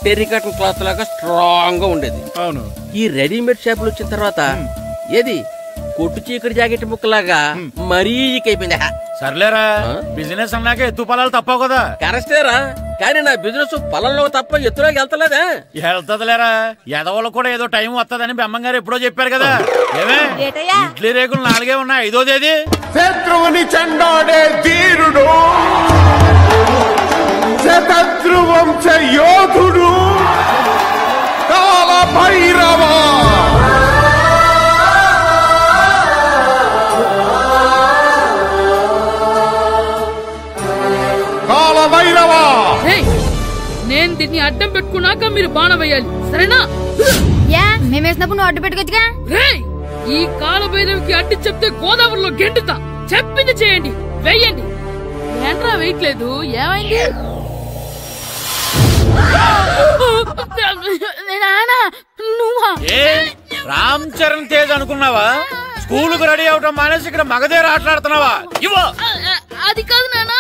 టెర్రికాటన్ cloth లాగా strong గా ఉండేది. అవును. ఈ రెడీమేడ్ షాపులు వచ్చిన తర్వాత ఏది కొట్టు చీకటి జాకెట్ ముక్కలాగా మరీ అయిపోయింది. సర్లేరా, బిజినెస్ అన్నాక ఎత్తు పొలాలు తప్పవు కదా. కరెక్టేరా, కానీ నా బిజినెస్ పొలంలో తప్ప ఎత్తులోకి వెళ్తలేదా? వెళ్తదిలేరా, ఎదవలకు కూడా ఏదో టైం వస్తుందని బెమ్మంగారు ఎప్పుడో చెప్పారు కదా. ఏమే ఇడ్లీ రేకులు 4 ఉన్నాయి, 5వ తేదీ. శత్రువుని చెండాడే ధీరుడు, శతద్రు వంశ యోధుడు కాల భైరవ. కాల భైరవ, నేను దీన్ని అడ్డం పెట్టుకున్నాక మీరు బాణ వేయాలి, సరేనా? మేమేసినప్పుడు నువ్వు అడ్డు పెట్టుకోవచ్చుగా. ఈ కాల భైరవికి అడ్డు చెప్తే గోదావరిలో గెంటుతా. చెప్పింది చేయండి, వెయ్యండి. ఏంట్రా వెయ్యట్లేదు, ఏమైంది? రామ్ చరణ్ తేజ్ అనుకున్నావా? స్కూల్ కు రెడీ అవటం మానేసి ఇక్కడ మగధీర ఆటలాడుతున్నావా? అది కాదు నాన్న.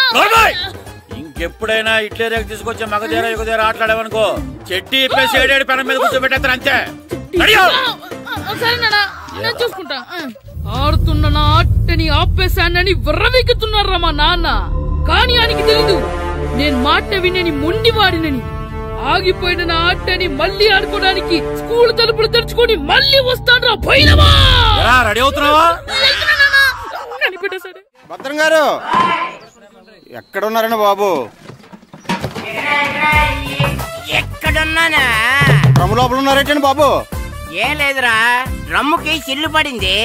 ఇంకెప్పుడైనా ఇట్లే రేపు తీసుకొచ్చే మగధీర యుగధీర ఆటలాడేవనుకో చెట్టి ఇప్పేసి 7 పెనం మీద కూర్చోబెట్టేస్తారు అంతే. సరే నాన్న, నేను చూసుకుంటా. ఆడుతున్న నా ఆటని ఆపేశానని విర్రవీగుతున్నారా మా నాన్న. కానీ ఆయనకి తెలీదు నేను మాట వినని మొండివాడినని. ఆగిపోయిన నా ఆటని మళ్ళీ ఆడుకోవడానికి స్కూల్ తలుపులు తెరుచుకొని మళ్ళీ వస్తాడ్రా భైరవా. రెడీ అవుతున్నావా? భద్రం గారు ఎక్కడున్నారండి బాబు? ఎక్కడున్నానా? డ్రమ్ లోపల ఉన్నారేంటండి బాబు? ఏం లేదురా, డ్రమ్ముకి సిల్లు పడింది.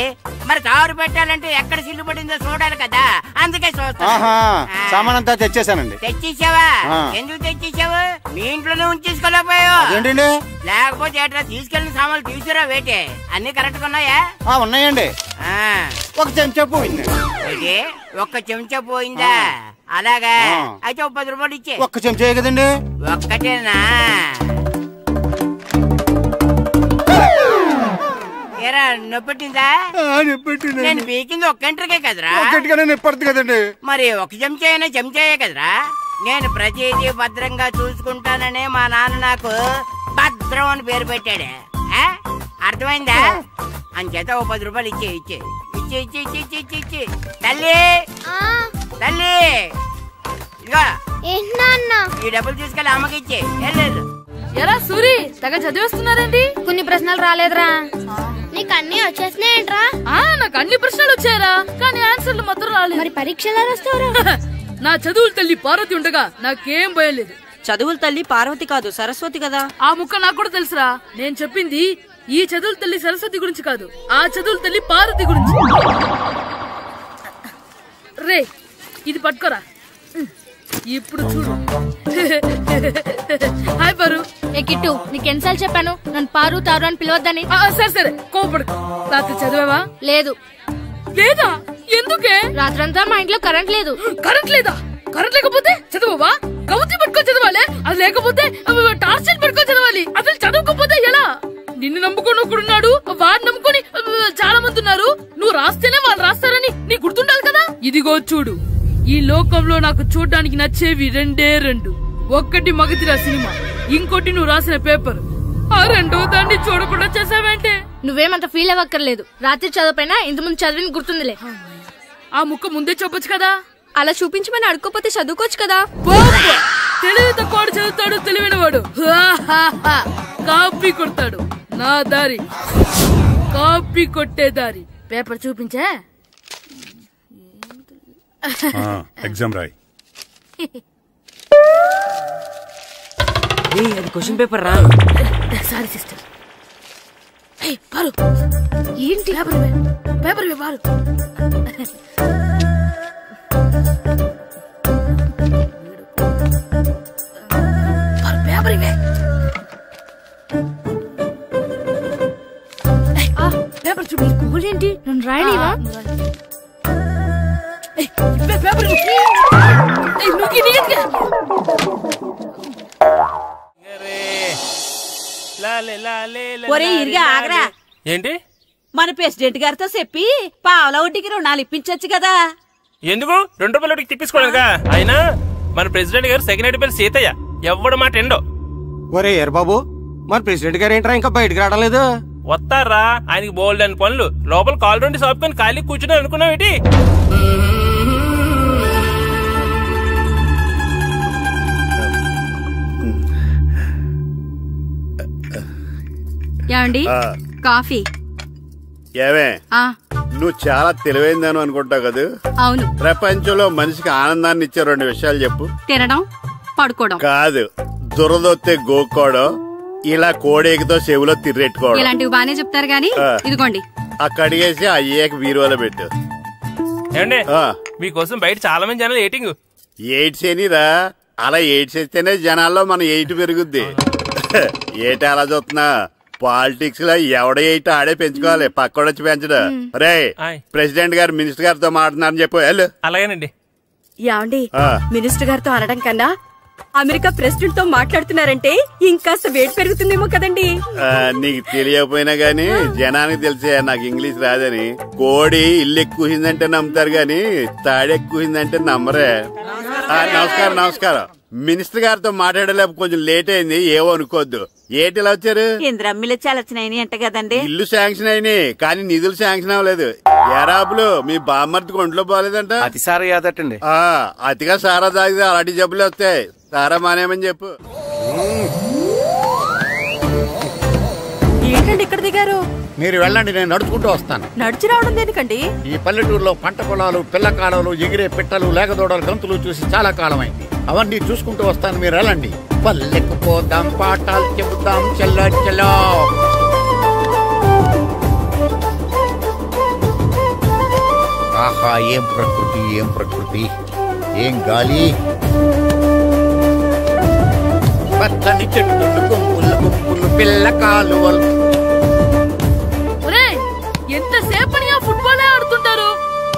మరి కారు పెట్టాలంటే ఎక్కడ సిల్లు పడిందో చూడాలి కదా, అందుకే చూస్తా. సామాన్ అంతా తెచ్చేసానండి. తెచ్చేసావా? ఎందుకు తెచ్చేసావు? మీ ఇంట్లోనే ఉంచేసుకోలేకపోయావు ఏంటండి? లేకపోతే ఎట్లా తీసుకెళ్లిన సామాన్లు తీసుకురా వేటే. అన్ని కరెక్ట్ గా ఉన్నాయా? ఉన్నాయండి. ఒక చెంచా పోయింది. ఒక్క చెంచా పోయిందా? అలాగా, అయితే 10 రూపాయలు ఇచ్చే. ఒక్క చెంచా కదండి? ఒక్కటేనా? నొప్పెట్టిందా? నేను పీకింది ఒక్క గంటకే కదరా. నొప్పడుతుంది కదండి. మరి ఒక చెంచా అయినా చెంచాయే కదరా. నేను ప్రతిదీ భద్రంగా చూసుకుంటాననే మా నాన్న నాకు భద్రం అని పేరు పెట్టాడు. అర్థమైందా? అంచేత 10 రూపాయలు ఇచ్చే ఇచ్చే ఇచ్చే ఇచ్చే ఇచ్చే ఇచ్చే ఇచ్చే. తల్లి తల్లి, ఇదిగో ఈ డబ్బులు తీసుకెళ్ళి అమ్మకి ఇచ్చే. లేదు ఎరా సూరి, తెగ చదివేస్తున్నారండి. కొన్ని ప్రశ్నలు రాలేదురా. నీకు అన్ని వచ్చేసినాయంట్రా? నాకు అన్ని ప్రశ్నలు వచ్చాయరా, కానీ ఆన్సర్లు మాత్రం రాలేదు. మరి పరీక్షలు వస్తావురా? నా చదువుల తల్లి పార్వతి ఉండగా నాకేం భయం లేదు. చదువుల తల్లి పార్వతి కాదు, సరస్వతి కదా. ఆ ముక్క నాకు కూడా తెలుసురా. నేను చెప్పింది ఈ చదువుల తల్లి సరస్వతి గురించి కాదు, ఆ చదువుల తల్లి పార్వతి గురించి. రే, ఇది పట్టుకోరా. ఇప్పుడు చూడు. హాయ్ పారు. ఏ కిట్టు, నీకెన్నిసార్లు చెప్పాను నన్ను పారు తారు అని పిలవద్దని? సరే సరే, కోపడుకో. రాత్రి చదివావా? లేదు. లేదా? ఎందుకే? రాత్రంతా మా ఇంట్లో కరెంట్ లేదు. కరెంట్ లేదా? కరెంట్ లేకపోతే చదవవా? కవిత పట్టుకొని చదవాలి. అది లేకపోతే టార్చ్ పట్టుకొని చదవాలి. అసలు చదవకపోతే ఎలా? నిన్ను నమ్ముకొని ఒకడున్నాడు, వాడిని నమ్ముకొని చాలా మంది ఉన్నారు. నువ్వు రాస్తేనే వాళ్ళు రాస్తారని నీకు గుర్తుండాలి కదా. ఇదిగో చూడు, ఈ లోకంలో నాకు చూడడానికి నచ్చేవి 2. ఒక్కటి మగధీర సినిమా, ఇంకోటి నువ్వు రాసిన పేపర్. ఆ 2వ దాన్ని చూడకుండా చేసావేంటే? నువ్వేమంత ఫీల్ అవ్వక్కర్లేదు. రాత్రి చదవపోయినా ఇంతకుముందు చదివిన గుర్తుందిలే. ఆ ముక్క ముందే చెప్పొచ్చు కదా. అలా చూపించమని అడుక్కోపోతే చదువుకోవచ్చు కదా. తెలివి తక్కువ చదువుతాడు, తెలివైన వాడు కాపీ కొడతాడు. నా దారి కాపీ కొట్టే దారి. పేపర్ చూపించే. ఎగ్జామ్ రాయి. అది క్వశ్చన్ పేపర్ రా. Sorry sister. పారు, ఏంటి పేపర్ పారు. పేపర్ ఇవే. పేపర్ చూపి. గోల్ ఏంటి? నన్ను రాయలేవా? పేపర్ ఒరే ఇరిగా ఆగరా. ఏంటి? మన ప్రెసిడెంట్ గారితో చెప్పి పావలా వడ్డీకి రుణాలు ఇప్పించొచ్చు కదా. ఎందుకు? 2 రూపాయల వడ్డీకి తిప్పించుకోలేదుగా. అయినా మన ప్రెసిడెంట్ గారు సెకండ్ పేరు సీతయ్య, ఎవ్వడు మాట ఎండో. ఒరే ఎర్ బాబు మన ప్రెసిడెంట్ గారు ఏంట్రా ఇంకా బయటకు రావడం లేదు? వస్తారా, ఆయనకి బోల్డ్ అని పనులు. లోపల కాల్ రెండు సాపుకొని ఖాళీ కూర్చుని అనుకున్నావు ఏంటి? ఏమండి కాఫీ? ఏమే నువ్వు చాలా తెలివైందాను అనుకుంటావు కదా? అవును. ప్రపంచంలో మనిషికి ఆనందాన్ని ఇచ్చే 2 విషయాలు చెప్పు. తినడం, పడుకోవడం. కాదు, దురదొత్తే గోక్కోవడం, ఇలా కోడేకితో చెవులో తిర్రెట్టుకోవడం. ఇలాంటివి బానే చెప్తారు గానీ ఇదిగోండి. కడిగేసి అయ్యేకి బీరువాలో పెట్టు. ఏమండి మీకోసం బయట చాలా మంది జనాలు ఎయిటింగ్. ఎయిడ్స్ ఏనిరా? అలా ఎయిడ్స్ వేస్తేనే జనాల్లో మన ఎయిట్ పెరుగుద్ది. ఏటి అలా చూస్తున్నా? పాలిటిక్స్ లో ఎవడ ఎయిట్ ఆడే పెంచుకోవాలి, పక్కడొచ్చి పెంచడం. రే ప్రెసిడెంట్ గారు మినిస్టర్ గారితో మాట్లాడుతున్నారని చెప్పు. వెళ్ళు. అలాగేనండి. యాండి మినిస్టర్ గారితో అనడం కన్నా అమెరికా ప్రెసిడెంట్ తో మాట్లాడుతున్నారంటే ఇంకాస్త వేడి పెరుగుతుందేమో కదండి. నీకు తెలియకపోయినా గానీ జనానికి తెలిసే నాకు ఇంగ్లీష్ రాదని. కోడి ఇల్లు ఎక్కువసిందంటే నమ్ముతారు గాని తాడెక్కువసిందంటే నమ్మరే. నమస్కారం నమస్కారం. మినిస్టర్ గారితో మాట్లాడలేక కొంచెం లేట్ అయింది, ఏవో అనుకోవద్దు. ఏటి ఇలా వచ్చారు? ఇంద్రమ్మిలు చాలా వచ్చినాయి అంట కదండి. ఇల్లు శాంక్షన్ అయినాయి కానీ నిధులు శాంక్షన్ అవ్వలేదు. ఎరాపులు మీ బామ్మర్తికి ఒంట్లో పోలేదంట. అతిసారా యాదటండి. అతిగా సారా తాగితే అలాంటి జబ్బులు వస్తాయి. సారా మానేమని చెప్పు. ఏంటండి ఇక్కడ దిగారు? మీరు వెళ్ళండి, నేను నడుచుకుంటూ వస్తాను. నడిచి రావడం దేనికండి? ఈ పల్లెటూరులో పంట పొలాలు, పిల్ల కాలాలు, ఎగిరే పిట్టలు, లేకదోడలు, గంతులు చూసి చాలా కాలమైంది. అవన్నీ చూసుకుంటూ వస్తాను, మీరు వెళ్ళండి. పల్లెకు పోదాం, పాఠాలు చెబుతాం, చెల్లో. ఆహా, ఏం ప్రకృతి, ఏం ప్రకృతి, ఏం గాలి. పచ్చని చెట్లు, గుంపులు గుంపులు, పిల్ల కాలువలు. ఎంతసేపని ఆ ఫుట్బాల్ ఆడుతుంటారు?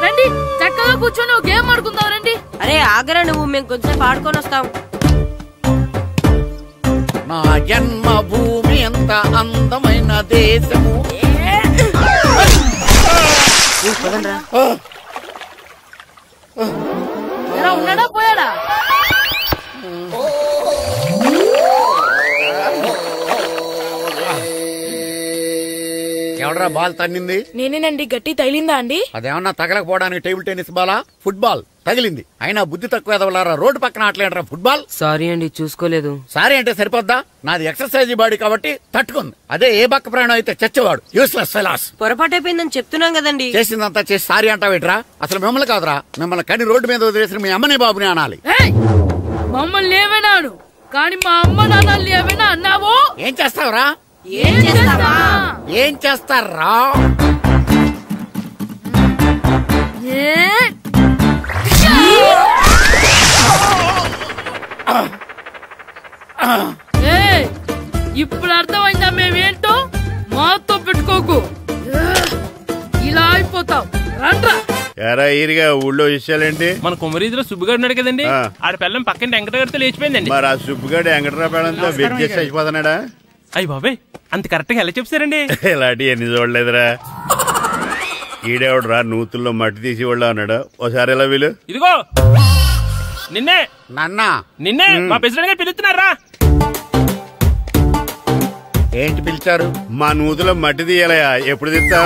రండి చక్కగా కూర్చొని ఒక గేమ్ ఆడుకుందాం రండి. అరే ఆగరా నువ్వు, మేము కొంచెం ఆడుకొని వస్తాం. నా జన్మభూమి ఎంత అందమైన దేశము. ఉన్నాడా పోయాడా? ఎవడరా బాల్ తన్నింది? నేనేనండి. గట్టి తగిలిందా అండి? అదేమన్నా తగలకపోవడానికి టేబుల్ టెన్నిస్ బాలా, ఫుట్బాల్ తగిలింది. అయినా బుద్ధి తక్కువ ఎదవలారా, రోడ్డు పక్కన ఆటలేడరా ఫుట్బాల్. సారీ అండి, చూసుకోలేదు. సారీ అంటే సరిపోద్దా? నాది ఎక్సర్సైజ్ బాడీ కాబట్టి తట్టుకుంది. అదే ఏ బక్క ప్రాణం అయితే చచ్చేవాడు. Useless fellas. పొరపాటు అయిపోయిందని చెప్తున్నాం కదండి. చేసిందంతా చేసి సారీ అంటావేట్రా? అసలు మిమ్మల్ని కాదురా, మిమ్మల్ని కని రోడ్డు మీద వదిలేసిన మీ అమ్మని బాబుని అనాలి. మమ్మల్ని ఏమైనాను కానీ మా అమ్మ నాన్నల్ని ఏమైనా అన్నావో ఏం చేస్తావురా? ఏం చేస్తారా? ఇప్పుడు అర్థమైందా మేమేంటో? మాతో పెట్టుకోకు, ఇలా అయిపోతాం. రండ్రా. ఎరా ఈరిగా ఊళ్ళో విషయాలేంటి? మన కుమరీదిలో సుబ్బుగాడు ఉన్నాడు కదండి, ఆడ పిల్లం పక్కన వెంకటగారితో లేచిపోయిందండి. మరి ఆ సుబ్బుగాడు వెంకటరావు పిల్లంతో వెయిట్ చేసి అయిపోతున్నాడా? అయ్యి బాబాయ్, అంత కరెక్ట్ గా ఎలా చెప్తారండి? ఇలాంటి ఎన్ని చూడలేదురా. ఈడేవడరా నూతుల్లో మట్టి తీసి వాళ్ళు అన్నాడు. ఓసారి ఎలా వీలు? ఇదిగో నిన్నే నిన్నే మా ప్రెసిడెంట్ గారు పిలుస్తున్నారా? ఏంటి పిలిచారు? మా నూతులో మట్టి తీయాలయా. ఎప్పుడు తీస్తా?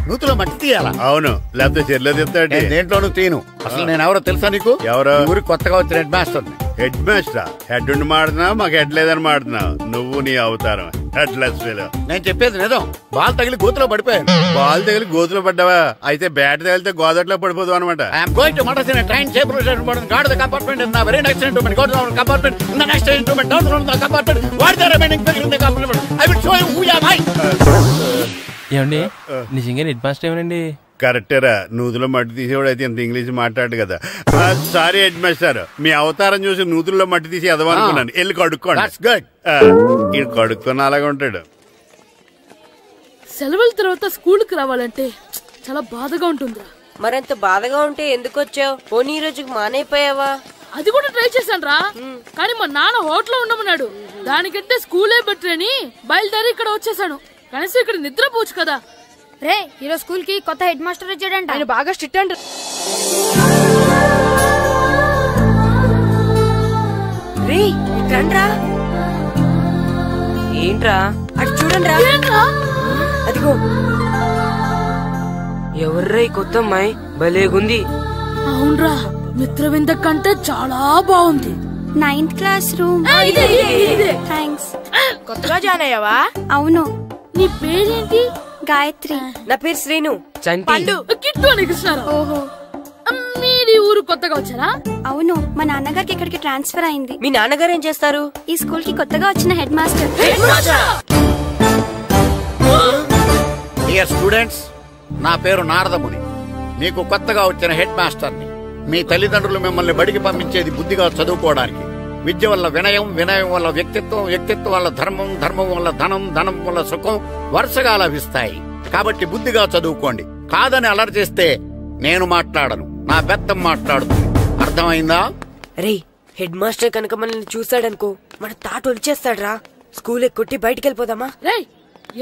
నూతులో మట్టి తీయాలా? అవును, లేకపోతే చెర్లో తీస్తాడు. దేంట్లోనూ తీను. అసలు నేను ఎవరో తెలుసా నీకు? ఎవరో? ఊరికి కొత్తగా వచ్చిన head master. Head master? Head ఉండి మాడుతున్నావు, మాకు హెడ్ లేదని మాడుతున్నావు. నువ్వు నీ అవతారం హెడ్లెస్ ఫెలో. నేను చెప్పేది నిజం. బాల్ తగిలి గోతులో పడిపోయాను. బాల్ తగిలి గోతులో పడ్డావా? అయితే బ్యాట్ తగిలితే గోదట్లో పడిపోదు అనమాట. Train guard the compartment in the very next instrument. Go to the compartment in the next instrument. Down from the compartment. What the remaining figure in the compartment? I will show you who am I. ఏమండి నిజంగా head master ఏమనండి? కరెక్టరా, నూతులో మట్టి తీసేవాడు అయితే ఇంత English మాట్లాడు కదా. Sorry head master, మీ అవతారం చూసి నూతుల్లో మట్టి తీసి ఎదవనుకున్నాను. వెళ్ళి కడుక్కోండి. ఇది కడుక్కున్న అలాగే ఉంటాడు. సెలవుల తర్వాత స్కూల్ కి రావాలంటే చాలా బాధగా ఉంటుందిరా. మరింత బాధగా ఉంటే ఎందుకు వచ్చావు? పోనీ ఈ రోజుకి మానైపోయావా? అది కూడా ట్రై చేశాను రా, కానీ మా నాన్న హోటల్లో ఉండమన్నాడు. దానికంటే స్కూలే బెటర్ అని బయలుదేరి ఇక్కడ వచ్చేసాను. కనీసం ఇక్కడ నిద్రపోవచ్చు కదా. రే, ఈరోజు స్కూల్ కి కొత్త హెడ్ మాస్టర్ వచ్చాడంట. ఆయన బాగా స్ట్రిక్ట్ అంట. రే రండ్రా. ఏంట్రా అటు చూడండి రా. అదిగో ఎవర్రా ఈ కొత్త అమ్మాయి భలేగుంది. అవునరా మిత్రవింద కంటే చాలా బాగుంది. 9th class room. థ్యాంక్స్. కొత్తగా జాయిన్ అయ్యావా? అవును. నీ పేరేంటి? గాయత్రి. నా పేరు శ్రీను. పండు. కిట్టు అని కృష్ణారావు. ఓహో. మీది ఊరు కొత్తగా వచ్చారా? అవును, మా నాన్నగారికి ఇక్కడికి ట్రాన్స్ఫర్ అయింది. మీ నాన్నగారు ఏం చేస్తారు? ఈ స్కూల్ కి కొత్తగా వచ్చిన హెడ్ మాస్టర్. డియర్ స్టూడెంట్స్, నా పేరు నారదముని. మీకు కొత్తగా వచ్చిన హెడ్ మాస్టర్ని. మీ తల్లిదండ్రులు మిమ్మల్ని బడికి పంపించేది బుద్ధిగా చదువుకోవడానికి. విద్య వల్ల వినయం, వినయం వల్ల వ్యక్తిత్వం, వ్యక్తిత్వం వల్ల ధర్మం, ధర్మం వల్ల ధనం, ధనం వల్ల సుఖం వరుసగా లభిస్తాయి. కాబట్టి బుద్ధిగా చదువుకోండి. కాదని అలర్ చేస్తే నేను మాట్లాడను, నా బెత్తం మాట్లాడుతుంది. అర్థమైందా? రే, హెడ్ మాస్టర్ కనుక మనల్ని చూసాడనుకో మన తాట వచ్చేస్తాడ్రా. స్కూల్ ఎక్కొట్టి బయటికి వెళ్ళిపోదామా? రే,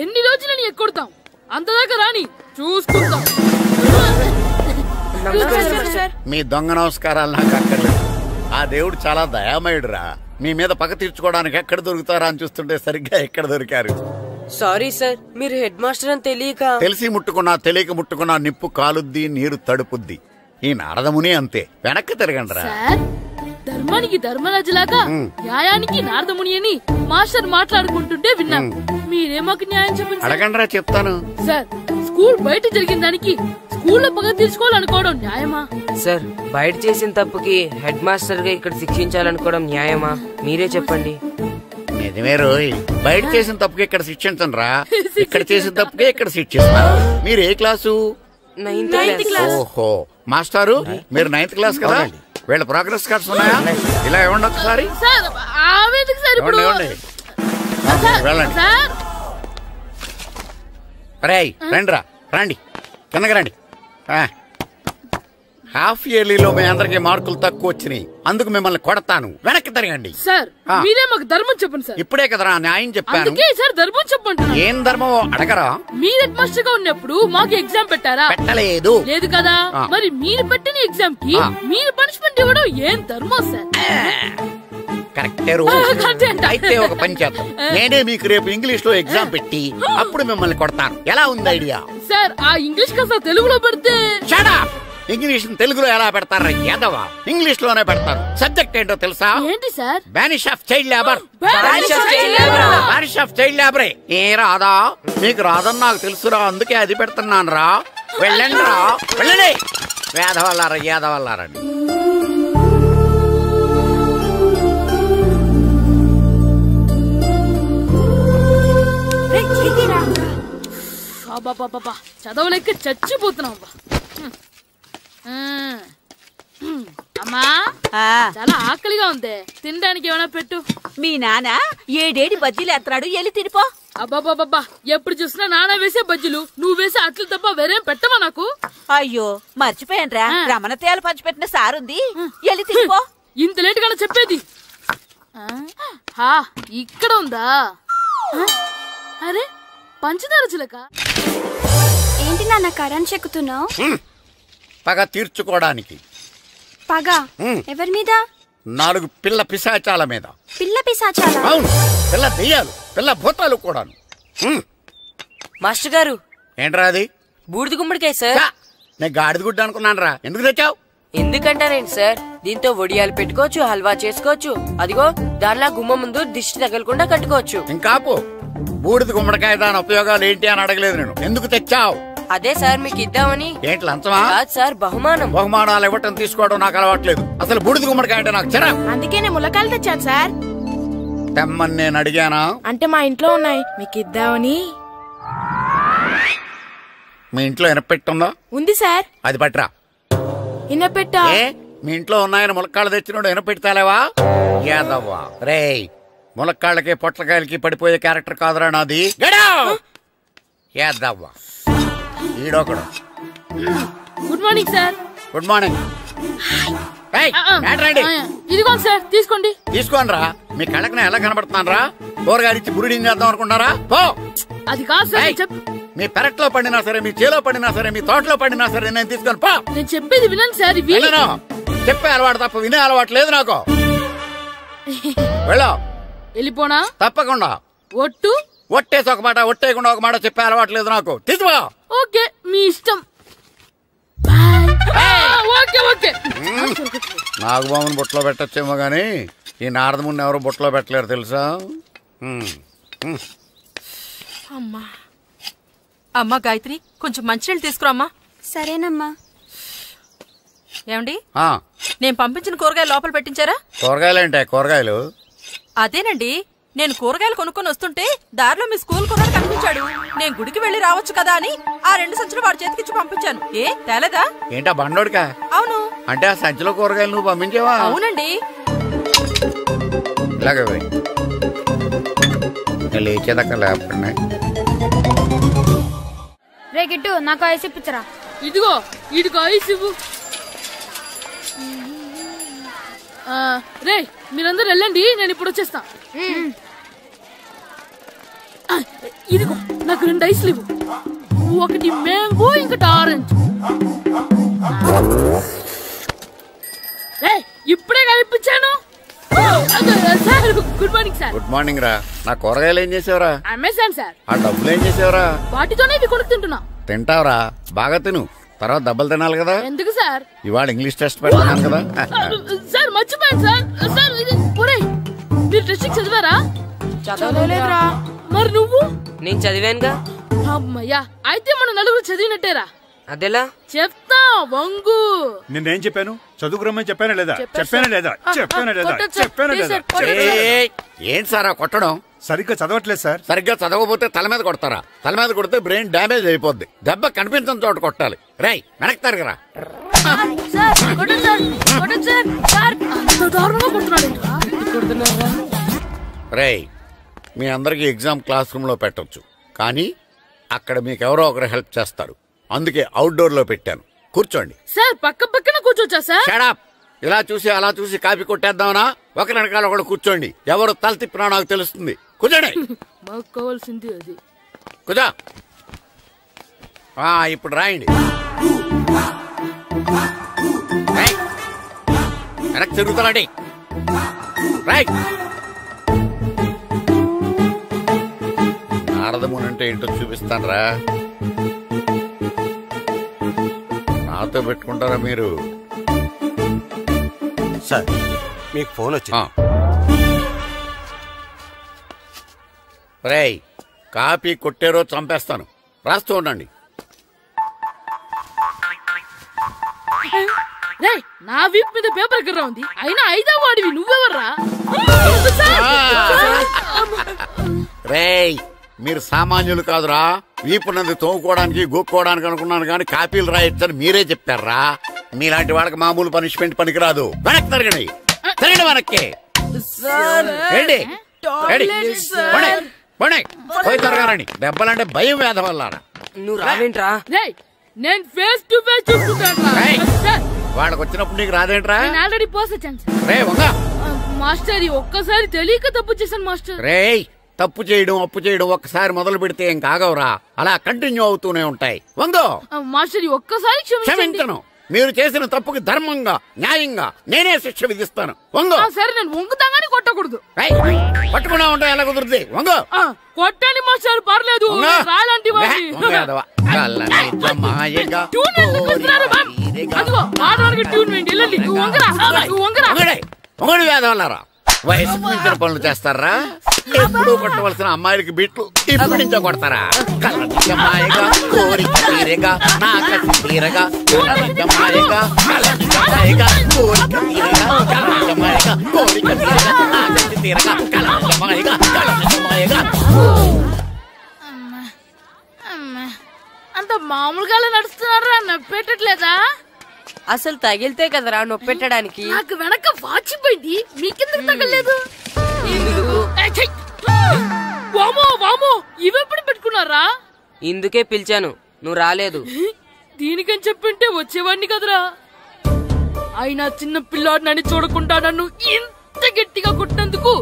ఎన్ని రోజులని ఎక్కొడతాం? అంతదాకా రాని చూసుకుంటాం. మీ దొంగ నమస్కారాలు నాకు అక్కర్లేదు. ఆ దేవుడు చాలా దయామయుడురా. మీ మీద పగ తీర్చుకోవడానికి ఎక్కడ దొరుకుతారా అని చూస్తుంటే సరిగ్గా ఎక్కడ దొరికారు. సారీ సార్, మీరు హెడ్ మాస్టర్ అని తెలియక. తెలిసి ముట్టుకున్నా తెలియక ముట్టుకున్నా నిప్పు కాలుద్ది, నీరు తడుపుద్ది. ఈ నారదముని అంతే. వెనక్కి తిరగండి రా. ధర్మానికి ధర్మరాజులాగా న్యాయానికి నారదముని అని మాస్టర్ మాట్లాడుకుంటుంటే విన్నాం. మీరే మాకు న్యాయం చెప్పండి. అడగండి రా, చెప్తాను. సార్, స్కూల్ బయట జరిగిన దానికి స్కూల్లో పగ తీర్చుకోవాలనుకోవడం న్యాయమా? సార్, బయట చేసిన తప్పుకి హెడ్ మాస్టర్ గా ఇక్కడ శిక్షించాలనుకోవడం న్యాయమా? మీరే చెప్పండి. నిజమే రోయ్, బయట చేసిన తప్పుకి ఇక్కడ శిక్షించండి రా. ఇక్కడ చేసిన తప్పుకే ఇక్కడ శిక్షిస్తారు. మీరు ఏ క్లాసు? 9th class. ఓహో, మాస్టారు మీరు 9th క్లాస్ కదా? వీళ్ళ ప్రోగ్రెస్ కార్డ్స్ ఉన్నాయా? ఇలా ఇవ్వండి ఒకసారి. వెళ్ళండి. రేయ్, రండి రా, రండి, కిందకి రండి. హాఫ్ ఇయర్లీలో మీ అందరికి మార్కులు తక్కువ వచ్చినాయి, అందుకు మిమ్మల్ని కొడతాను. వెనక్కి తిరగండి. సార్, మీరే మాకు ధర్మం చెప్పండి సార్. ఇప్పుడే కదరా న్యాయం చెప్పాను. సార్, ధర్మం చెప్పండి. ఏం ధర్మం అడగరా? మీరు హెడ్ మాస్టర్ గా ఉన్నప్పుడు మాకు ఎగ్జామ్ పెట్టారా? పెట్టలేదు. లేదు కదా? మరి మీరు పెట్టిన ఎగ్జామ్ కి మీరు పనిష్మెంట్ ఇవ్వడం ఏం ధర్మం సార్? కరెక్టే. అయితే ఒక పని చేద్దాం, నేనే మీకు రేపు ఇంగ్లీష్ లో ఎగ్జామ్ పెట్టి అప్పుడు మిమ్మల్ని కొడతాను. ఎలా ఉంది ఐడియా? సార్, ఆ ఇంగ్లీష్ కాస్త తెలుగులో పెడితే. ఇంగ్లీష్ తెలుగులో ఎలా పెడతారా యాదవా? ఇంగ్లీష్ లోనే పెడతారు. సబ్జెక్ట్ ఏంటో తెలుసా? ఏంటి sir? Banish of child labour. Banish of child లేబరే. ఏ రాదా? మీకు రాదని నాకు తెలుసురా, అందుకే అది పెడుతున్నాను రా. వెళ్ళండి రా, వెళ్ళండి. వేదవల్లారా, యాదవల్లారండి. చదవలేక చచ్చిపోతున్నాం. అమ్మా, చాలా ఆకలిగా ఉంది, తినడానికి ఏమైనా పెట్టు. మీ నాన్న ఏడేడి బజ్జీలు ఎత్తాడు, ఎల్లి తినిపో. అబ్బాబాబా, ఎప్పుడు చూసినా నాన్న వేసే బజ్జీలు, నువ్వు వేసే అట్లు తప్ప వేరేం పెట్టవా నాకు? అయ్యో, మర్చిపోయానురా, రమణ తేలు పంచిపెట్టిన సారుంది, ఎల్లి తినిపో. ఇంత లేట్ గా చెప్పేది. ఇక్కడ ఉందా? అరే, పంచదార చిలక. ఏంటి నాన్న కరెంట్ చెక్కుతున్నావు? పగ తీర్చుకోవడానికి. పగ ఎవరి మీద? 4 పిల్ల పిశాచాల మీద. పిల్ల పిశాచాల? అవును, పిల్ల దెయ్యాలు, పిల్ల భూతాలు కూడాను. మాస్టర్ గారు, ఏంట్రా అది? బూడిద గుమ్మడికాయ సార్. నేను గాడిద గుడ్డ అనుకున్నాను రా. ఎందుకు తెచ్చావు? ఎందుకంటారేంటి సార్, దీంతో వడియాలు పెట్టుకోవచ్చు, హల్వా చేసుకోవచ్చు. అదిగో దానిలా గుమ్మ ముందు దిష్టి తగలకుండా కట్టుకోవచ్చు. ఇంకాపు, బూడిద గుమ్మడికాయ దాని ఉపయోగాలు ఏంటి అని అడగలేదు నేను. ఎందుకు తెచ్చావు? అదే సార్ మీకు ఇద్దామని. ఏంటి లంచమా? కాదు సార్, బహుమానం. బహుమానాలు ఇవ్వటం తీసుకోవడం నాకు అలవాట్లేదు. అసలు బూడిద గుమ్మడికాయ అంటే నాకు చిరా. అందుకే నేను ములకాయలు తెచ్చాను సార్. తెమ్మని నేను అడిగానా? అంటే మా ఇంట్లో ఉన్నాయి, మీకు ఇద్దామని. మీ ఇంట్లో ఎనపెట్టుందా? ఉంది సార్. అది పట్రా. ఇనపెట్టా? మీ ఇంట్లో ఉన్నాయని ములక్కాళ్ళు తెచ్చినోడు ఎనపెట్టాలేవా? యాదవ్వా రేయ్, ములక్కాళ్ళకి పొట్లకాయలకి పడిపోయే క్యారెక్టర్ కాదురా నాది. యాదవ్వా ఈడొకడు. Good morning sir. Good morning. ఇదిగోండి సార్, తీసుకోండి. తీసుకోండి రా. మీ కళ్ళకి ఎలా కనబడుతున్నాను రా? కూరగాయలిచ్చి బురిడి చేద్దాం అనుకుంటారా? పో. అది కాదు సార్. మీ పెరట్లో పండినా సరే, మీ చేలో పండినా సరే, మీ తోటలో పండినా సరే నేను తీసుకొని పో. నేను చెప్పేది వినండి సార్. చెప్పే అలవాటు తప్ప వినే అలవాటు లేదు నాకు. వెళ్ళా. వెళ్ళిపోనా? తప్పకుండా. ఒట్టు ఒట్టేసి ఒక మాట ఒట్టేయకుండా ఒక మాట చెప్పే అలవాట్లేదు నాకు. తీసుకో. ఓకే మీ ఇష్టం. Okay okay. నాగబాబుని బుట్టలో పెట్టచ్చేమో గానీ ఈ నారదముని ఎవరు బుట్టలో పెట్టలేరు తెలుసా. అమ్మా గాయత్రి, కొంచెం మంచినీళ్ళు తీసుకురామ్మా. సరేనమ్మా. ఏమండి, నేను పంపించిన కూరగాయలు లోపల పెట్టించారా? కూరగాయలేంటే కూరగాయలు? అదేనండి, నేను కూరగాయలు కొనుక్కొని వస్తుంటే దారిలో మీ స్కూల్ కుర్రాడు కనిపించాడు. నేను గుడికి వెళ్లి రావచ్చు కదా అని ఆ 2 సంచులు వాడి చేతికిచ్చి పంపించాను. ఏ తేలేదా? ఏంటా బండోడికా? అవును. అంటే ఆ సంచిలో కూరగాయలు నువ్వు పంపించావా? అవునండి. ఇలాగే లేచేదాకా లేపండి. రే గిట్టు, నాకు ఐస్ ఇప్పించరా. ఇదిగో ఇదిగో ఐస్ ఇవ్వు. రే మీరందరూ వెళ్ళండి, నేను ఇప్పుడు వచ్చేస్తా. ఇదిగో నాకు 2 ఐస్లు ఇవ్వు. ఒకటి మ్యాంగో, ఇంకటి ఆరెంజ్. ఇప్పుడే కనిపించాను. Sir good morning sir. Good morning రా. నా కూరగాయలు ఏం చేసావురా? Amazon sir. ఆ డబ్బులు ఏం చేసావురా? వాటితోనే ఇవి కొనుక్కు తింటున్నా. తింటావురా, బాగా తిను. తర్వాత దెబ్బలు తినాలి కదా. ఎందుకు సార్? ఇవాళ ఇంగ్లీష్ టెస్ట్ పెడతాను కదా. సార్ మర్చిపోయాను సార్. సార్ మీరు టెస్టింగ్ చదివారా? చదవలేదురా. మరి నువ్వు? నేను చదివానుగా. అమ్మయ్యా, అయితే మన నలుగురు చదివినట్టేరా. అదెలా? చెప్తా వంగు. నిన్నేం చెప్పాను? చదువుకురమ్మని చెప్పానా లేదా? చెప్పానా లేదా? చెప్పానా లేదా? చెప్పానా లేదా? ఏంటి సార్ కొట్టడం? సరిగ్గా చదవట్లేదు సార్. సరిగ్గా చదవకపోతే తల మీద కొడతారా? తల మీద కొడితే బ్రెయిన్ డ్యామేజ్ అయిపోద్ది. దెబ్బ కనిపించిన చోట కొట్టాలి. రై వెనక్కి తరగరా. రై మీ అందరికి ఎగ్జామ్ క్లాస్ రూమ్ లో పెట్టొచ్చు, కానీ అక్కడ మీకు ఎవరో ఒకరు హెల్ప్ చేస్తారు. అందుకే అవుట్డోర్ లో పెట్టాను. కూర్చోండి. సార్ పక్క పక్కన కూర్చోచ్చా సార్? Shut up. ఇలా చూసి అలా చూసి కాపీ కొట్టేద్దామనా? ఒకరి వెనకాల ఒకడు కూర్చోండి. ఎవరు తల తిప్పినా నాకు తెలుస్తుంది. కూర్చోండి. మాకు కావాల్సింది అది. కూర్చో. ఇప్పుడు రాయండి. వెనక్కి తిరుగుతానండి. రాయ్. నారదముని అంటే ఏంటో చూపిస్తాను రా. నాతో పెట్టుకుంటారా మీరు? సార్ మీకు ఫోన్ వచ్చింది. రేయ్ కాపీ కొట్టేరో చంపేస్తాను. రాస్తూ ఉండండి. నా వీప్ మీద పేపర్ కర్ర ఉంది, అయినా 5వ వాడివి నువ్వెవర్రా? రేయ్ మీరు సామాన్యులు కాదురా. వీపున్నది తోముకోవడానికి గోక్కోవడానికి అనుకున్నాను, కానీ కాపీలు రాయొచ్చని మీరే చెప్పారా. మీలాంటి వాళ్ళకి మామూలు పనిష్మెంట్ పనికిరాదు. వెనక్కి తిరగండి. తిరగండి వెనక్కి. పోయి తిరగారండి. దెబ్బలంటే భయం వేద వల్ల. నువ్వు రావేంట్రా? నేను ఫేస్ టు ఫేస్ చూసుకుంటాను. వాళ్ళకి వచ్చినప్పుడు నీకు రాదేంట్రా? ఆల్రెడీ పోసొచ్చాను రే వంగా. మాస్టర్ ఒక్కసారి తెలియక తప్పు చేశాను మాస్టర్. రేయ్ తప్పు చేయడం అప్పు చేయడం ఒక్కసారి మొదలు పెడితే ఏం కాగవరా, అలా కంటిన్యూ అవుతూనే ఉంటాయి. వందో. మాస్టర్ ఒక్కసారి క్షమించను. మీరు చేసిన తప్పుకి ధర్మంగా న్యాయంగా నేనే శిక్ష విధిస్తాను. వంగో. సరే నేను వంగుతాగానే కొట్టకూడదు. పట్టుకున్నా ఉంటా ఎలా కుదురుతుంది. వంగో. కొట్టండి మాస్టర్ పర్లేదు. రాలాంటి వేదవల్లారా వయసు మించిన పనులు చేస్తారా? ఎప్పుడు కొట్టవలసిన అమ్మాయిలకి బిట్లు ఇప్పుడు నుంచో కొడతారా? కళ్ళనిజమాయగా కోరిక తీరగా నా కసి తీరగా కళ్ళనిజమాయగా కళ్ళనిజమాయగా కోరిక తీరగా కళ్ళనిజమాయగా కోరిక తీరగా నా కసి తీరగా కళ్ళనిజమాయగా కళ్ళనిజమాయగా. అంత మామూలుగా నడుస్తున్నారా? నొప్పెట్టట్లేదా? అసలు తగిలితే కదరా నొప్పెట్టడానికి. నాకు వెనక వాచిపోయింది, మీకెందుకు తగలేదు? వామో వామో ఇవెప్పుడు పెట్టుకున్నారా? ఇందుకే పిలిచాను, నువ్వు రాలేదు. దీనికని చెప్పింటే వచ్చేవాడిని కదరా. అయినా చిన్న పిల్లాడినని చూడకుండా నన్ను ఇంత గట్టిగా కొట్టినందుకు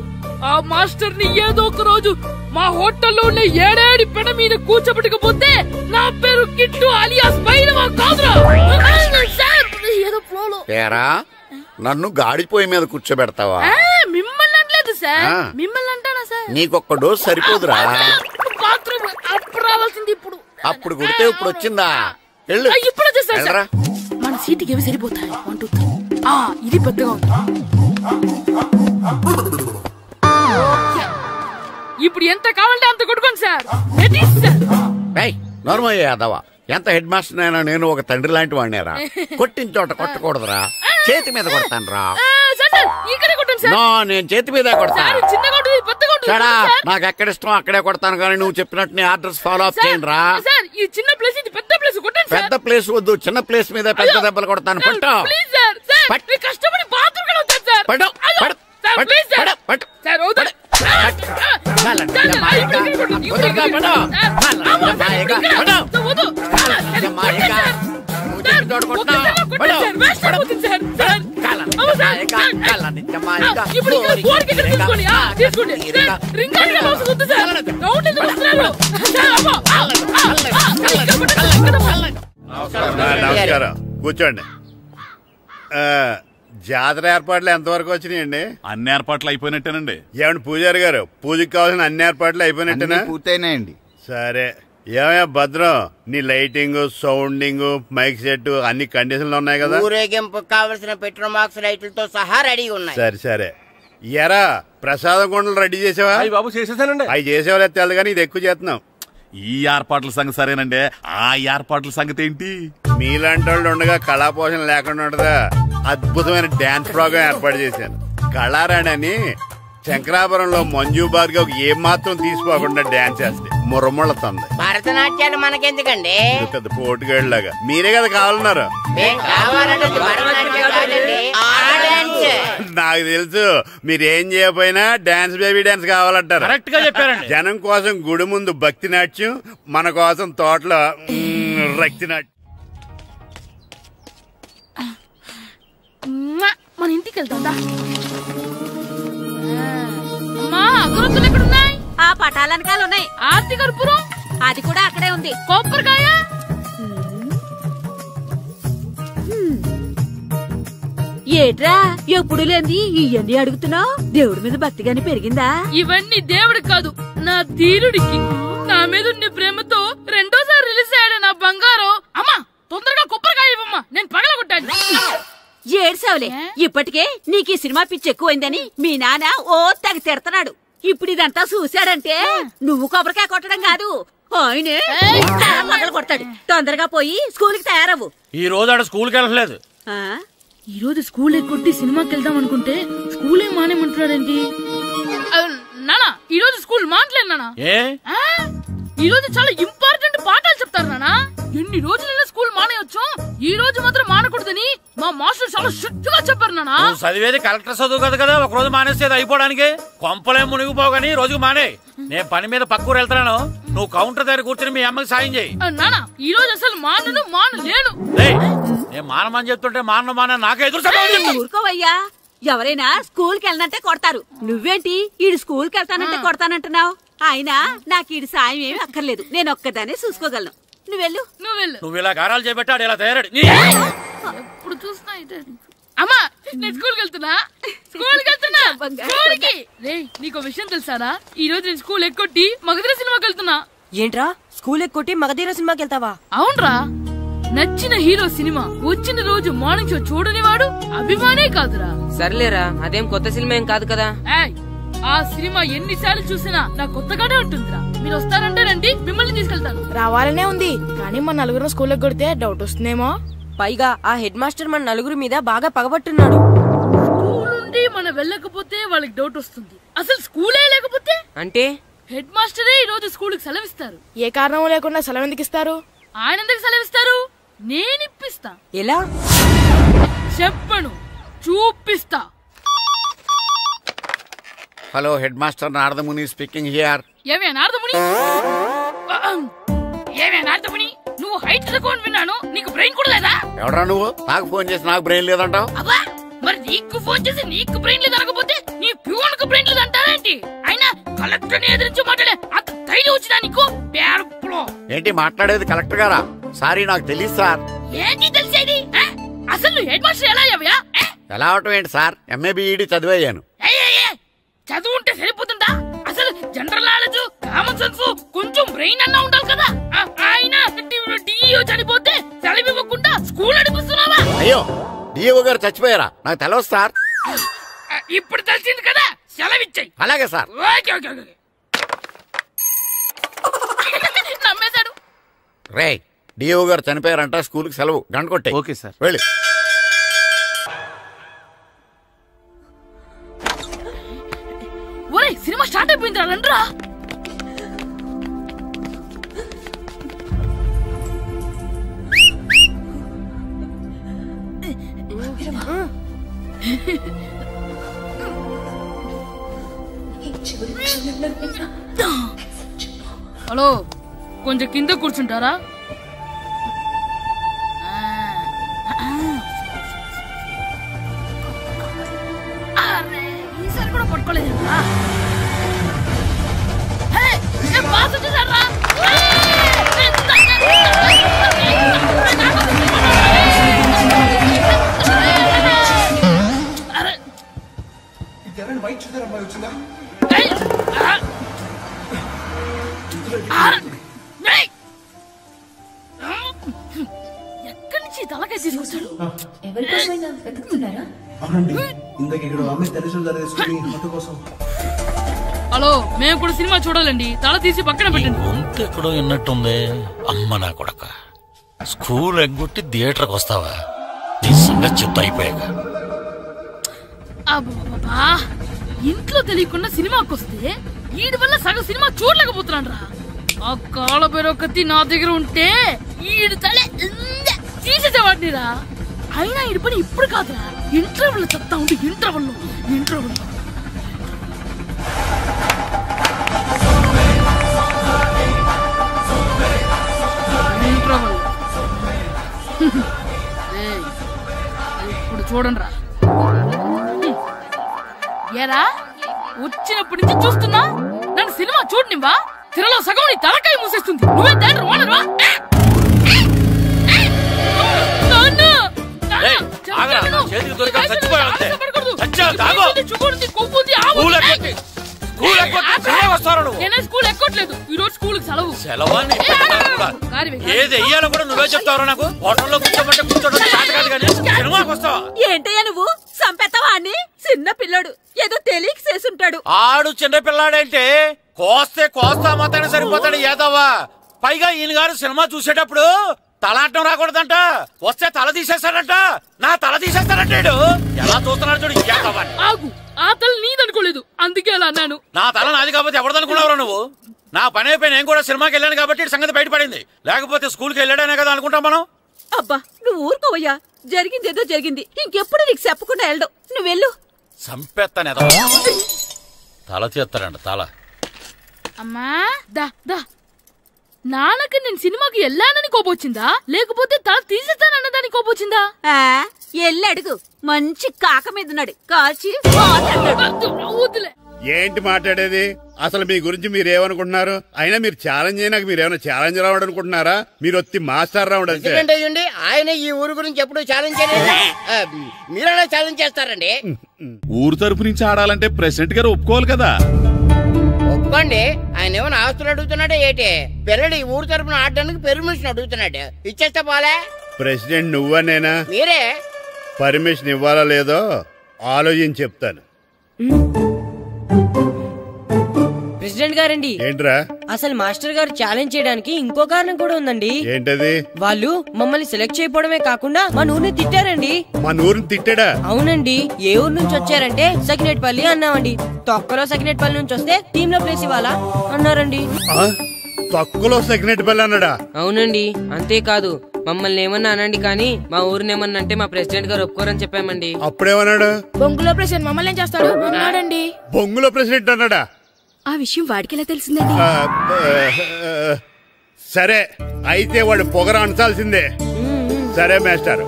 ఆ మాస్టర్ ని ఏదో ఒక రోజు మా హోటల్లో ఉన్న 7 పెడ మీద కూర్చోబెట్టకపోతే నా పేరు కిట్టు అలియాస్ బైరవా కాదురా. ఏదో ఫ్లోలో నన్ను గాడిపోయి మీద కూర్చోబెడతావా? మిమ్మల్ని అనలేదు సార్ మిమ్మల్ని అంటానా సార్? నీకొక్క డోస్ సరిపోదురా. బాత్రూమ్ అప్పుడు రావాల్సింది ఇప్పుడు. అప్పుడు కొడితే ఇప్పుడు వచ్చిందా? వెళ్ళు. ఇప్పుడు వచ్చేసారు సార్. మన సీటుకి ఏవి సరిపోతాయి? 1 2 3. ఇది పెద్దగా ఉంది. ఇప్పుడు ఎంత కావాలంటే అంత కొట్టుకోండి సార్. నార్మల్ యాదవ, ఎంత హెడ్ మాస్టర్ అయినా నేను ఒక తండ్రి లాంటి వాడినేరా. కొట్టిన చోట కొట్టకూడదురా, చేతి మీద కొడతాను రా. నేను చేతి మీద కొడతా. నాకు ఎక్కడ ఇష్టం అక్కడే కొడతాను, కానీ నువ్వు చెప్పినట్టు నీ ఆర్డర్స్ ఫాలో అప్ చేయండి రా. పెద్ద ప్లేస్ వద్దు, చిన్న ప్లేస్ మీద పెద్ద దెబ్బలు కొడతాను. పట్టు నమస్కారం, కూర్చోండి. జాతర ఏర్పాట్లు ఎంతవరకు వచ్చినాయండి? అన్ని ఏర్పాట్లు అయిపోయినట్టేనండి. ఏమండి పూజారి గారు, పూజకి కావాల్సిన అన్ని ఏర్పాట్లు అయిపోయినట్టేనా? పూర్తయినాయండి. సరే, ఏమయ్యా భద్రం, నీ లైటింగ్, సౌండింగ్, మైక్ సెట్ అన్ని కండిషన్లు ఉన్నాయి కదా? ఊరేగింపు కావలసిన పెట్రోల్ బాక్స్ లైట్లతో సహా రెడీ ఉన్నాయి. సరే సరే. ఎరా ప్రసాదం కొండలు రెడీ చేసావా? బాబు చేసేసానండి. అవి చేసేవాళ్ళు తెలు కానీ ఇది ఎక్కువ చేస్తున్నాం. ఈ ఏర్పాట్ల సంగతి సరేనండి, ఆ ఏర్పాట్ల సంగతి ఏంటి? మీలాంటి వాళ్ళు ఉండగా కళాపోషణ లేకుండా ఉండదా? అద్భుతమైన డాన్స్ ప్రోగ్రాం ఏర్పాటు చేశాను. కళారాణి అని శంకరాపురంలో మంజు భార్గవ్ ఏం మాత్రం తీసుకోకుండా డాన్స్ చేస్తే మురముళ్ళతుంది. భరతనాట్యాలు మనకెందుకండి? పెద్ద పోటుగాళ్ళలాగా మీరే కదా కావాలన్నారు. నాకు తెలుసు, మీరేం చేయకపోయినా డాన్స్ బేబీ డాన్స్ కావాలంటారు. కరెక్ట్ గా చెప్పారండి. జనం కోసం గుడి ముందు భక్తి నాట్యం, మన కోసం తోటలో రక్తి నాట్యం. మన ఇంటికి వెళ్తా. అగరొత్తులు ఎక్కడున్నాయి? ఆ పటాలనకాల ఉన్నాయి. ఆర్తి కర్పూరం అది కూడా అక్కడే ఉంది. కొబ్బరికాయ ఏట్రా ఎప్పుడు లేని ఇవన్నీ అడుగుతున్నావు? దేవుడి మీద భక్తి గాని పెరిగిందా? ఇవన్నీ దేవుడికి కాదు, నా ధీరుడికి. నా మీద ఉండే ప్రేమతో రెండోసారి రిలీజ్ అయ్యాడు నా బంగారం. అమ్మా తొందరగా కొబ్బరికాయ ఇవ్వమ్మా, నేను పగలగొట్టాను. ఏడ్సావులే, ఇప్పటికే నీకు ఈ సినిమా పిచ్చి ఎక్కువైందని మీ నాన్న ఓ తెగ తిడతాడు. ఇప్పుడు ఇదంతా చూశాడంటే నువ్వు కొబ్బరికాయ కొట్టడం కాదు, ఆయనే పగలు కొడతాడు. తొందరగా పోయి స్కూల్ కి తయారవ్వు. ఈ రోజు ఆడ స్కూల్కి వెళ్ళలేదు. ఈ రోజు స్కూల్ ఎక్కొట్టి సినిమాకి వెళ్దాం అనుకుంటే స్కూల్ ఏం మానేమంటున్నాడేంటి? నానా ఈ రోజు స్కూల్ మానట్లేదు నానా. ఈ రోజు చాలా ఇంపార్టెంట్ పాఠాలు చెప్తారు నానా. ఎన్ని రోజులైనా స్కూల్ మానేయొచ్చు, ఈ రోజు మాత్రం మానకూడదని మా మాస్టర్ చాలా స్ట్రిక్ట్ గా చెప్పారు నానా. చదివేది కలెక్టర్ చదువు కదా కదా, ఒక రోజు మానేసేది అయిపోవడానికి. కొంపలేం మునిగిపోగాని రోజుకు మానే. నేను పని మీద పక్కూరు వెళ్తున్నాను, నువ్వు కౌంటర్ దగ్గర కూర్చొని మీ అమ్మకి సాయం చేయి. నానా ఈ రోజు అసలు మానలేను. నేను మానమని చెప్తుంటే మాన నాకే ఎదురు. ఊరుకోవయ్యా, ఎవరైనా స్కూల్ కి వెళ్ళనంటే కొడతారు. నువ్వేంటి ఈడు స్కూల్ కి వెళ్తానంటే కొడతానంటున్నావు? అయినా నాకు ఈడు సాయం ఏమి అక్కర్లేదు, నేను ఒక్కదానే చూసుకోగలను. నువ్వెళ్ళు. నువ్వు ఇలా గారాలు చేపెట్టాడు, ఇలా తయారాడు. ఎప్పుడు చూసినా అమ్మా నేను స్కూల్కి వెళ్తున్నా. నీకు విషయం తెలుసారా? ఈ రోజు నేను స్కూల్ ఎక్కొట్టి మగధీర సినిమాకి వెళ్తున్నా. ఏంట్రా స్కూల్ ఎక్కొట్టి మగధీర సినిమాకి వెళ్తావా? అవునరా, నచ్చిన హీరో సినిమా వచ్చిన రోజు మార్నింగ్ షో చూడని వాడు అభిమానే కాదురా. సర్లేరా, అదేం కొత్త సినిమా ఏం కాదు కదా. ఆ సినిమా ఎన్నిసార్లు చూసినా నాకు కొత్తగానే ఉంటుందిరా. మీరు వస్తారంటే రండి, మిమ్మల్ని తీసుకెళ్తాను. రావాలనే ఉంది, కానీ మన నలుగురు స్కూల్ కొడితే డౌట్ వస్తుందేమో. పైగా ఆ హెడ్ మాస్టర్ మన నలుగురు మీద బాగా పగబట్టున్నాడు. స్కూల్ నుండి మనం వెళ్ళకపోతే వాళ్ళకి డౌట్ వస్తుంది. అసలు స్కూలే లేకపోతే అంటే హెడ్ మాస్టరే ఈ రోజు స్కూల్ కి సెలవిస్తారు. ఏ కారణం లేకుండా సెలవు ఎందుకు ఇస్తారు? ఆయన ఎందుకు సెలవిస్తారు? నేను ఇప్పిస్తా. ఎలా చెప్పను, చూపిస్తా. Hello, head master Naradamuni speaking here. ఏమే నారదముని? నువ్వు హైట్ తక్కువ విన్నాను, నీకు బ్రెయిన్ కూడా లేదా? ఎవడా నువ్వు? నాకు ఫోన్ చేసి నాకు బ్రెయిన్ లేదంటావు? అబ్బా, మరి నీకు ఫోన్ చేసి నీకు బ్రెయిన్ లేదనకపోతే నీ ప్యూన్ కు బ్రెయిన్ లేదంటారేంటి? అయినా కలెక్టర్ ని ఎదిరించి మాట్లాడే అంత ధైర్యం వచ్చినా నీకు? ఏంటి మాట్లాడేది? కలెక్టర్ గారా? సారీ, నాకు తెలియదు సార్. ఏంటి తెలిసేది? అసలు హెడ్ మాస్టర్ ఎలా అయ్యావా? ఎలా అవటం ఏంటి సార్? MA BEd చదివయ్యాను. చదువు ఉంటే సరిపోతుందా? అసలు జనరల్ నాలెడ్జ్, కామన్ సెన్స్, కొంచెం బ్రెయిన్ అన్నా ఉండాలి కదా. ఆయన డిఇఓ చనిపోతే సెలవు ఇవ్వకుండా స్కూల్ నడిపిస్తున్నావా? అయ్యో, డిఓ గారు చచ్చిపోయారా? నాకు తెలవదు సార్. ఇప్పుడు తెలిసింది కదా, సెలవిచ్చాయి. అలాగే సార్. నమ్మేశాడు. రే, డిఓ గారు చనిపోయారంట, స్కూల్కి సెలవు, గంట కొట్టే. Okay sir. వెళ్ళి. ఒరేయ్, సినిమా స్టార్ట్ అయిపోయిందిరా, రండ్రా. హలో, కొంచెం కింద కూర్చుంటారా? ఈసారి కూడా పట్టుకోలేదు. ఎక్కడి నుంచి తలకాయ తీసుకొచ్చాడు? హలో, మేము కూడా సినిమా చూడాలండి. తల తీసి పక్కన పెట్టండి. ఎక్కడో విన్నట్టుంది. అమ్మ నా కొడక, స్కూల్ ఎగ్గొట్టి థియేటర్కి వస్తావా? నీ సంగతి చెప్తా అయిపోయాక. అబ్బా, ఇంట్లో తెలియకుండా సినిమాకి వస్తే వీడి వల్ల సగం సినిమా చూడలేకపోతున్నాను రా. ఆ కాళ్ళ బెరొకతి నా దగ్గర ఉంటే ఈడు తలే తీసేసేవాడిని రా. అయినా ఈడి పని ఇప్పుడు కాదురా, ఇంటర్వెల్ చెప్తా ఉంటే ఇంటర్వెల్ ఇప్పుడు చూడండి రా. ఏరా, వచ్చినప్పటి నుంచి చూస్తున్నా, నన్ను సినిమా చూడనివ్వా? తిరలో సగం నీ తలకాయ మూసేస్తుంది. నువ్వే థియేటర్ ఓనర్వా? స్కూల్ ఎక్కట్లేదు. ఈ రోజు స్కూల్ సెలవు. ఏది వెయ్యాలో కూడా నువ్వే చెప్తావు. నాకు హోటల్లో కూర్చోమంటే కూర్చోడం కాదు కానీ సినిమాకి వస్తావా? ఏంటయ్యా నువ్వు? సంపెత్తవా అని? చిన్న పిల్లాడు, ఏదో తెలియక చేసుంటాడు. ఆడు చిన్న పిల్లాడంటే కోస్తా మాత్రమే సరిపోతాడు ఏదవ్వా. పైగా ఈయన గారు సినిమా చూసేటప్పుడు తలాటం రాకూడదంట, వస్తే తల తీసేస్తాడంట. నా తల తీసేస్తాడంటాడు. ఎలా చూస్తున్నాడు చూడు. ఆగు, ఆ తల నీదనుకోలేదు, అందుకే అలా అన్నాను. నా తల నాది కాబట్టి ఎవరిదనుకున్నావురా నువ్వు? నా పని అయిపోయి నేను కూడా సినిమాకి వెళ్ళాను కాబట్టి సంగతి బయటపడింది. లేకపోతే స్కూల్కి వెళ్ళాడనే కదా అనుకుంటాం మనం. అబ్బా, నువ్వు ఊరుకోవయ్యా. జరిగిందేదో జరిగింది, ఇంకెప్పుడు నీకు చెప్పకుండా వెళ్ళడు. నువ్వు వెళ్ళు. సంపెత్తనే తల చేస్తాడంట తల. అమ్మా దా దా, నాన్నకి నేను సినిమాకి వెళ్ళానని కోపొచ్చిందా, లేకపోతే తల తీసేస్తానన్నదాని కోపొచ్చిందా? ఎల్లి అడుగు. మంచి కాక మీద ఉన్నాడు, కాల్చి వద్దులే. ఏంటి మాట్లాడేది? అసలు మీ గురించి మీరేమనుకుంటున్నారు? అయినా మీరు ఛాలెంజ్ అయినాక మీరేమైనా ఛాలెంజ్ రావడం అనుకుంటున్నారా? మీరు వచ్చి మాస్టర్ రావడం. ఆయన ఈ ఊరు గురించి ఎప్పుడు ఛాలెంజ్ చేయలేదు. మీరెలా ఛాలెంజ్ చేస్తారండి? ఊరు తరపు నుంచి ఆడాలంటే ప్రెసిడెంట్ గారు ఒప్పుకోవాలి కదా. ఒప్పుకోండి. ఆయన ఏమైనా ఆస్తులు అడుగుతున్నాడే ఏంటి? పిల్లడు ఈ ఊరు తరపున ఆడడానికి పెర్మిషన్ అడుగుతున్నాడు. ఇచ్చేస్తే పోలే. ప్రెసిడెంట్ నువ్వా నేనా? మీరే. పర్మిషన్ ఇవ్వాలా లేదో ఆలోచించి చెప్తాను. ప్రెసిడెంట్ గారండి. ఏంట్రా? అసలు మాస్టర్ గారు ఛాలెంజ్ చేయడానికి ఇంకో కారణం కూడా ఉందండి. ఏంటది? వాళ్ళు మమ్మల్ని సెలెక్ట్ చేయకపోవడమే కాకుండా మా ఊరిని తిట్టారండి. మా ఊరిని తిట్టాడా? అవునండి. ఏ ఊరు నుంచి వచ్చారంటే సకినేట్పల్లి అన్నామండి. తొక్కలో సకినేట్పల్లి నుంచి వస్తే టీమ్ లో ప్లేస్ ఇవ్వాలా అన్నారండి. తొక్కలో సకినేట్పల్లి అన్నాడా? అవునండి. అంతేకాదు, మమ్మల్ని ఏమన్నా అనండి కానీ మా ఊరిని ఏమన్నా అంటే మా ప్రెసిడెంట్ గారు ఒప్పుకోరని చెప్పామండి. అప్పుడేమన్నాడు? బొంగులో ప్రెసిడెంట్ మమ్మల్ని ఏం చేస్తాడు అన్నాడండి. బొంగులో ప్రెసిడెంట్ అన్నాడా? ఆ విషయం వాడికి ఎలా తెలిసిందండి? సరే, అయితే వాడు పొగర అంచాల్సిందే. సరే మాస్టర్,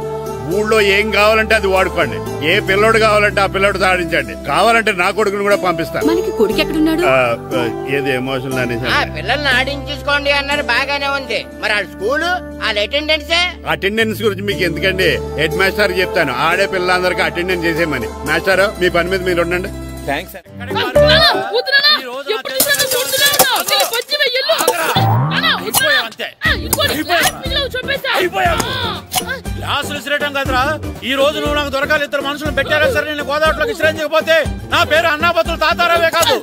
ఊళ్ళో ఏం కావాలంటే అది వాడుకోండి. ఏ పిల్లోడు కావాలంటే ఆ పిల్లోడు సాధించండి. కావాలంటే నా కొడుకుని కూడా పంపిస్తాను. మనకి కొడుకు ఎక్కడున్నాడు? ఏది ఎమోషనల్ అనేసి పిల్లల్ని ఆడించేసుకోండి అన్నారు, బాగానే ఉంది. మరి ఆ స్కూల్ అటెండెన్స్ గురించి మీకు ఎందుకండి? హెడ్ మాస్టర్ చెప్తాను, ఆడే పిల్లలందరికీ అటెండెన్స్ చేసేయమని. మాస్టర్, మీ పని మీద మీరు ఉండండి. థ్యాంక్స్. గ్లాసులు విసిరేయటం కదరా, ఈ రోజు నువ్వు నాకు దొరకాలి. ఇద్దరు మనుషులు పెట్టారా సరే, నేను గోదావరిలోకి విసిరించకపోతే నా పేరు అన్నాపతులు తాతారావే కాదు.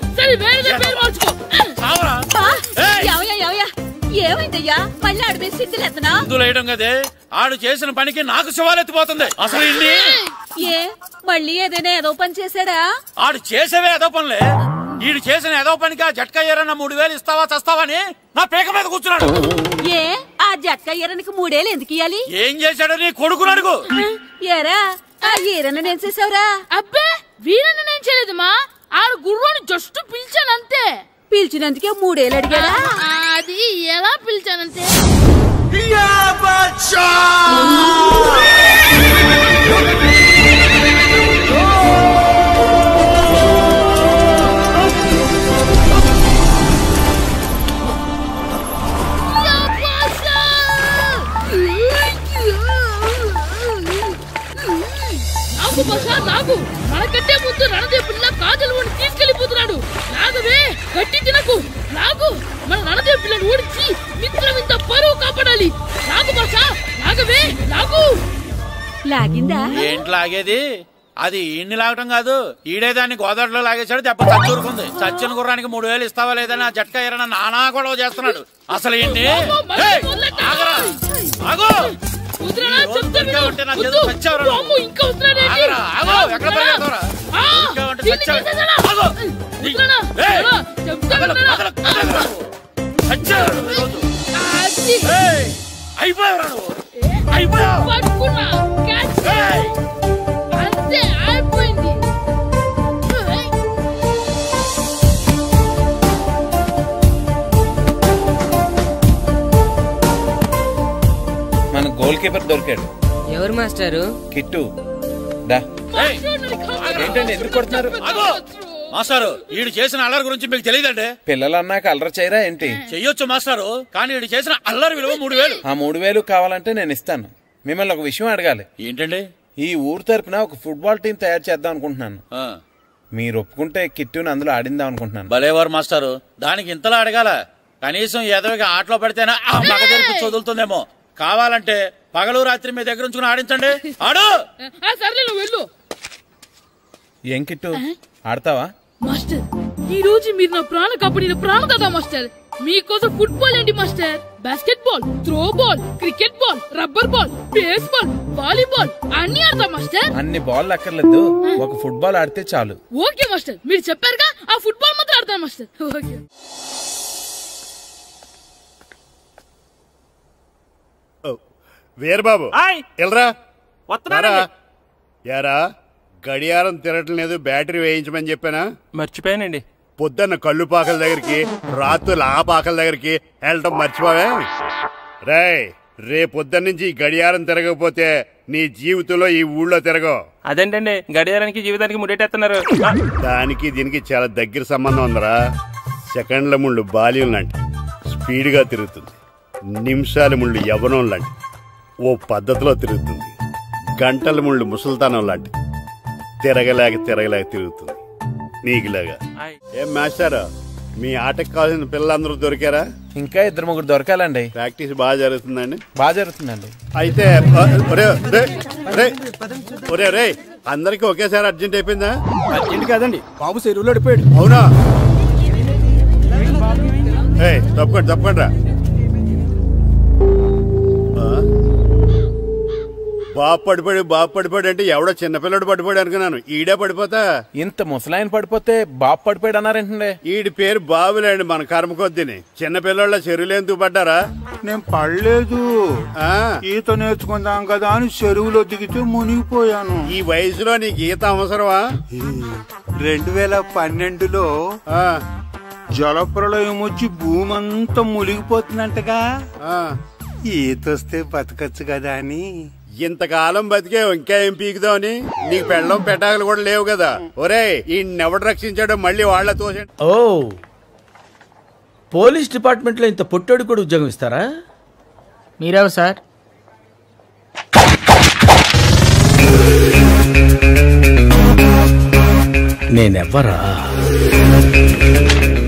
ఏమైందయ్యా మళ్ళీ ఆడు మీద సిద్ధులు ఎత్తనా? సిద్ధులు వేయడం కదే, ఆడు చేసిన పనికి నాకు శివాలెత్తిపోతుంది. అసలు ఇన్ని ఏ మళ్ళీ ఏదైనా ఏదో పని చేశాడా? ఆడు చేసేవే ఏదో పనులే. ఈడు చేసిన ఏదో పనికి ఆ జట్కా ఏరన్నా 3000 ఇస్తావా చస్తావని నా పేక మీద కూర్చున్నాడు. ఏ ఆ జట్కా ఈరనికి 3000 ఎందుకు ఇయ్యాలి? ఏం చేశాడో నీ కొడుకుని అడుగు. ఏరా ఆ ఈరన్న నేను చేసావురా? అబ్బే వీరన్న నేను చేయలేదమ్మా, ఆడు గుర్రాన్ని జస్ట్ పిలిచానంతే. పిలిచినందుకే 3000 అడిగాడా? అది ఎలా పిలిచానంతే. నాకు మనకంటే ముందు రణదేవ్ పిల్ల కాజల్ ఓడి తీసుకెళ్లిపోతున్నాడు. నాగవే గట్టి తినకు, నాగు మన రణదేవ్ పిల్లని ఓడించి మిత్రం ఇంత పరువు కాపాడాలి. నాగు భాష నాగవే నాగు. లాగిందా? ఏంటి లాగేది? అది ఈయన్ని లాగటం కాదు, ఈడే దాన్ని గోదావరిలో లాగేశాడు. దెబ్బ చచ్చూరుకుంది. చచ్చిన గుర్రానికి 3000 ఇస్తావా లేదని ఆ జట్కా ఏరన్నా నానా గొడవ చేస్తున్నాడు. అసలు ఏంటి మన గోల్ కీపర్ దొరికాడు. ఎవరు మాస్టారు? కిట్టు. ఏంటండి ఎందుకు కొడుతున్నారు? మాస్టారు ఈడు చేసిన అల్లరి గురించి మీకు తెలియదండి. పిల్లలు అన్నాక అల్లరి చేయరా ఏంటి? చెయ్యొచ్చు మాస్టారు, కానీ ఈడు చేసిన అల్లరి విలువ 3000. ఆ 3000 కావాలంటే నేను ఇస్తాను. మిమ్మల్ని ఒక విషయం అడగాలి. ఏంటండి? ఈ ఊరు తరపున ఒక ఫుట్బాల్ టీం తయారు చేద్దాం అనుకుంటున్నాను. మీరు ఒప్పుకుంటే కిట్టుని అందులో ఆడిందాం అనుకుంటున్నాను. భలేవారు మాస్టారు, దానికి ఇంతలా అడగాల? కనీసం ఏదోగా ఆటలో పడితేనే ఆ మగ తెరిపి చదువుతుందేమో. కావాలంటే పగలు రాత్రి మీ దగ్గర ఉంచుకుని ఆడించండి. ఆడు. ఏం కిట్టు ఆడతావా? మాస్టర్ ఈ రోజు మీరు నా ప్రాణ కాపాడిన ప్రాణం కదా మాస్టర్. మీకోసం ఫుట్బాల్ ఏంటి master, basket ball, throw ball, cricket ball, rubber ball, base ball, volleyball అన్ని ఆడతా మాస్టర్. అన్ని బాల్ అక్కర్లేదు, ఒక ఫుట్బాల్ ఆడితే చాలు. ఓకే మాస్టర్, మీరు చెప్పారుగా ఆ ఫుట్బాల్ మాత్రం ఆడతాను మాస్టర్. ఓకే. వీరబాబు ఎల్రా యారా, గడియారం తిరగటం లేదు, బ్యాటరీ వేయించమని చెప్పానా? మర్చిపోయానండి. పొద్దున్న కళ్ళు పాకల దగ్గరికి, రాత్రులు ఆ పాకల దగ్గరికి వెళ్ళటం మర్చిపోవే? రేపొద్దున్న నుంచి ఈ గడియారం తిరగకపోతే నీ జీవితంలో ఈ ఊళ్ళో తిరగవు. అదేంటండి గడియారానికి జీవితానికి ముడేటేస్తున్నారు? దానికి దీనికి చాలా దగ్గర సంబంధం ఉందరా. సెకండ్ల ముళ్ళు బాల్యం లాంటి స్పీడ్గా తిరుగుతుంది, నిమిషాల ముళ్ళు యవ్వనం లాంటి ఓ పద్ధతిలో తిరుగుతుంది, గంటల ముళ్ళు ముసల్తానం లాంటి తిరగలేక తిరుగుతుంది నీకులాగా. ఏం మాస్టర్, మీ ఆటకు కావాల్సిన పిల్లలందరూ దొరికారా? ఇంకా 2-3 దొరకాలండి. ప్రాక్టీస్ బాగా జరుగుతుందండి? బాగా జరుగుతుందండి. అయితే రే అందరికి ఒకేసారి అర్జెంట్ అయిపోయిందా? అర్జెంట్ కాదండి, బాబు చెరువులో అడిపోయాడు. అవునా? తప్పకుండా బాబు పడిపోయాడు అంటే ఎవడో చిన్నపిల్లడు పడిపోయాడు అనుకున్నాను. ఈడే పడిపోతా. ఇంత ముసలాయన పడిపోతే బాబు పడిపోయాడు అన్నారేంటండి? ఈడి పేరు బాబులేండి, మన కర్మ కొద్దిని. చిన్నపిల్లల చెరువులు ఎందుకు పడ్డారా? నేను పడలేదు, ఈత నేర్చుకుందాం కదా అని చెరువులో దిగితే మునిగిపోయాను. ఈ వయసులో నీకు ఈత అవసరమా? 2012లో జలప్రలయం వచ్చి భూమి అంతా మునిగిపోతుందంటగా. ఈతొస్తే బతకచ్చు కదా అని. ఇంతకాలం బతికే ఇంకా ఏం పీకుదామని? నీకు పెళ్ళం పెట్టాకలు కూడా లేవు కదా. ఒరే ఈయనెవడు రక్షించాడో మళ్ళీ వాళ్ళ తోసండి. ఓ, పోలీస్ డిపార్ట్మెంట్ లో ఇంత పొట్టోడు కూడా ఉద్యోగం ఇస్తారా? మీరెవరు సార్? నేనెవ్వరా?